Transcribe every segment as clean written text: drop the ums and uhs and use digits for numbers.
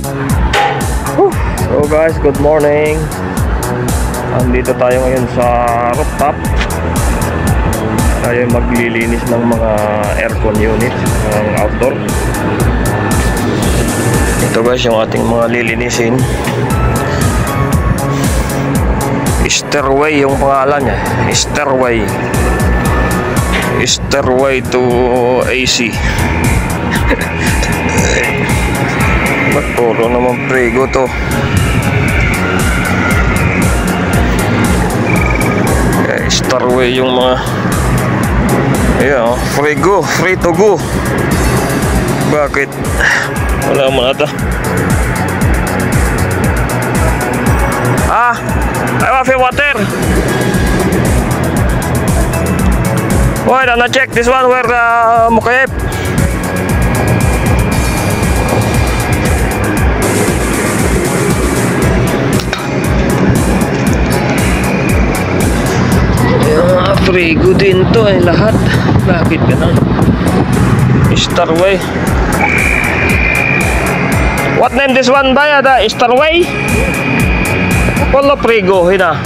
So guys, good morning. Andito tayo ngayon sa rooftop. Tayo maglilinis ng mga aircon unit ng outdoor. Ito guys yung ating mga lilinisin. Stairway yung pangalan niya. Stairway to AC. Ba't puro naman prego to? Stairway yung mga prego, free to go. Bakit? Wala mo ata. I want water. Why don't I check this one where Mukayep? Frigo din to ay lahat. Bakit ganun? Starway. What name this one ba? Starway? Wala Frigo hina.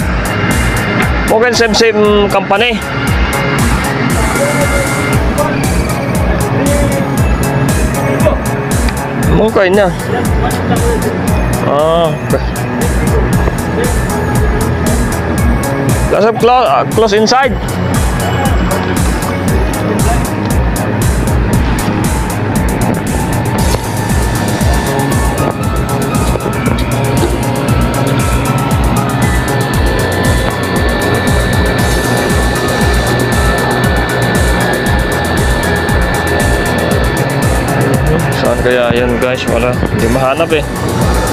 Mungkin same company. Mungkin niya. Okay. Does it close inside? Saan kaya yan guys? Wala, hindi mahanap eh.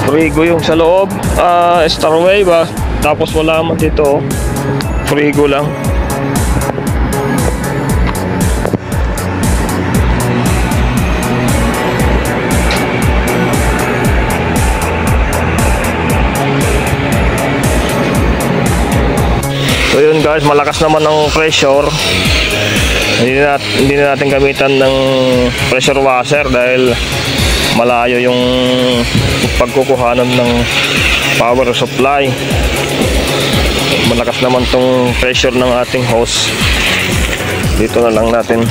Frigo yung sa loob. Starway ba? Tapos wala man dito. Frigo lang. So yun guys, malakas naman ang pressure. Hindi na natin gamitan ng pressure washer dahil malayo yung pagkukuhanan ng power supply. Malakas naman tong pressure ng ating hose. Dito na lang natin.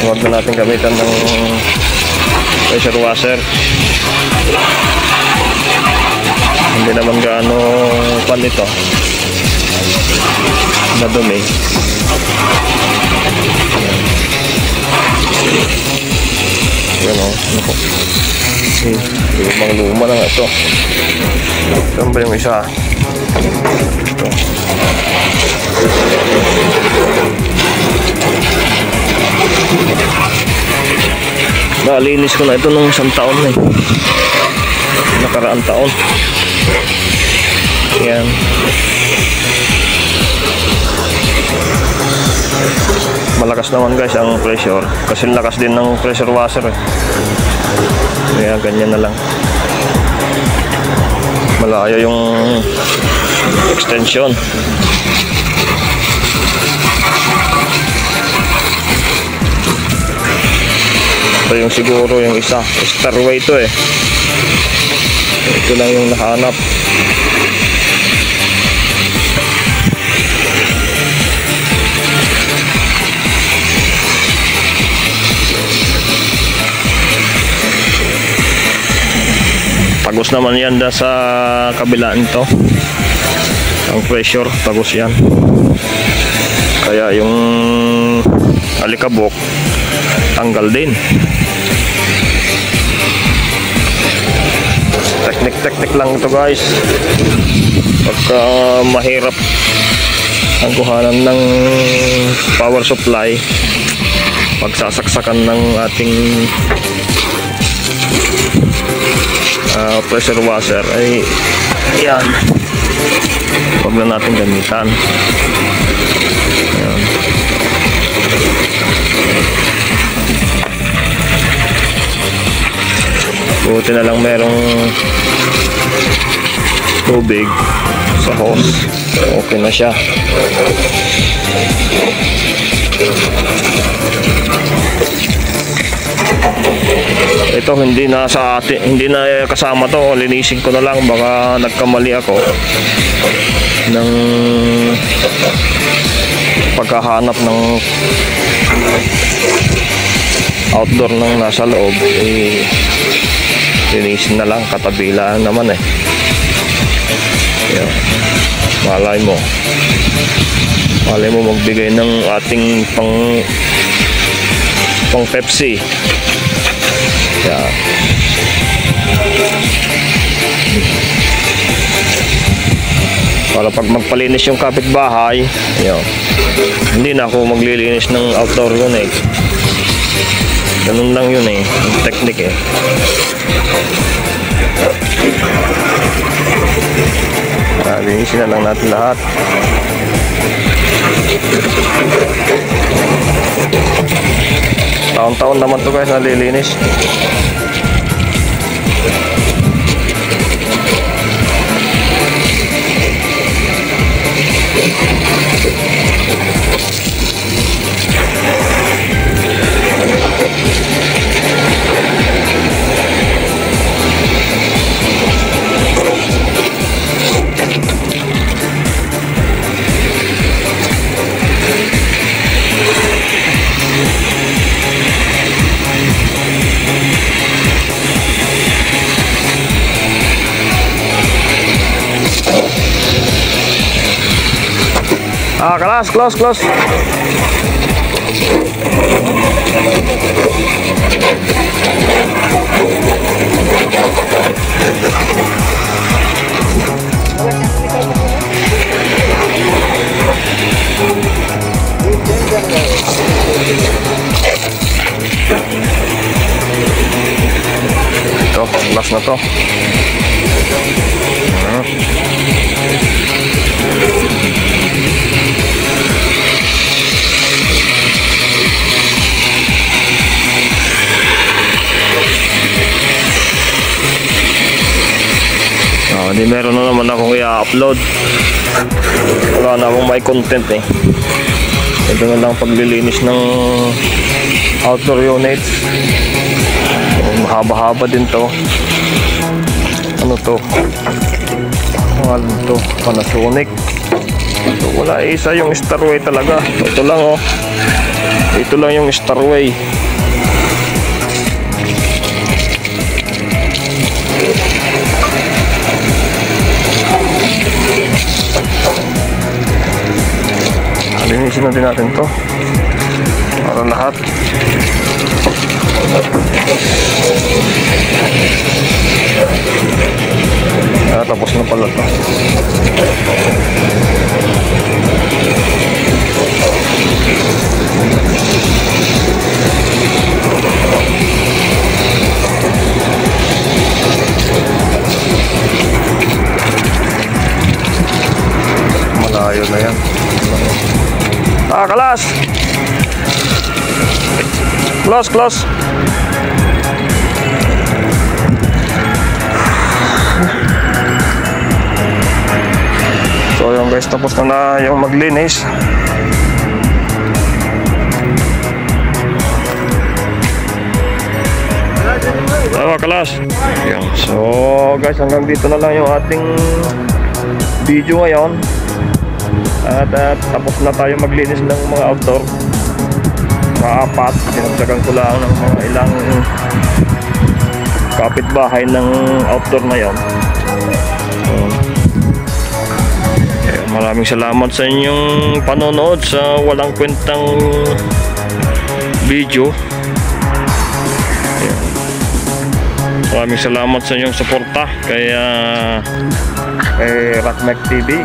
Huwag na natin gamitan ng pressure washer. Hindi naman gaano palito. Madumi. Yan o. Lumang-luma na nga ito. Saan ba yung isa? Ito. Nalinis ko na ito nung isang taon na eh. Nakaraang taon. Yan. Malakas naman guys ang pressure. Kasi lakas din ng pressure washer eh. Kaya ganyan na lang. Malayo yung extension. Ito yung siguro yung isa. Starway ito eh. Ito lang yung nahanap. Pagos naman yan sa kabilaan to. Ang pressure, pagos yan. Kaya yung alikabok tanggal din. Teknik lang ito guys. Pagka mahirap ang kuhanan ng power supply, pagsasaksakan ng ating pressure washer ay yan, huwag na natin gamitan. Yan. Buti na lang merong tubig sa hose, okay na siya. ito hindi na sa atin, hindi na kasama to. Linisin ko na lang, baka nagkamali ako ng pagkahanap ng outdoor ng nasa loob. Linisin na lang, katabilaan naman eh. Yan. Malay mo magbigay ng ating pang Pepsi. Yan. Para pag magpalinis yung kapitbahay, yan, hindi na ako maglilinis ng outdoor yun eh. Ganun lang yun eh, yung technique eh. Linisin na lang natin lahat. Taon-taon naman to guys, nalilinis. Kelas, close. Tuh, kelas na to. Hindi meron na naman akong i-upload. Wala na akong may content eh. Ito na lang paglilinis ng outdoor units. Mahaba-haba din to. Ano to? Ano to? Panasonic. So, wala isa yung Starway talaga. Ito lang oh. Ito lang yung Starway. Linisin na din natin to para lahat. Tapos na pala to. Malayo na yan. Kelas. Close. So yung guys, tapos na yung maglinis. Kelas. Yan. So guys, hanggang dito na lang yung ating video ngayon. At tapos na tayo maglinis ng mga outdoor. Mga 4, dinagdagan ko lang ng mga ilang kapitbahay ng outdoor na yon. Maraming salamat sa inyong panonood sa walang kwentang video. Maraming salamat sa inyong suporta kay Ratmac TV.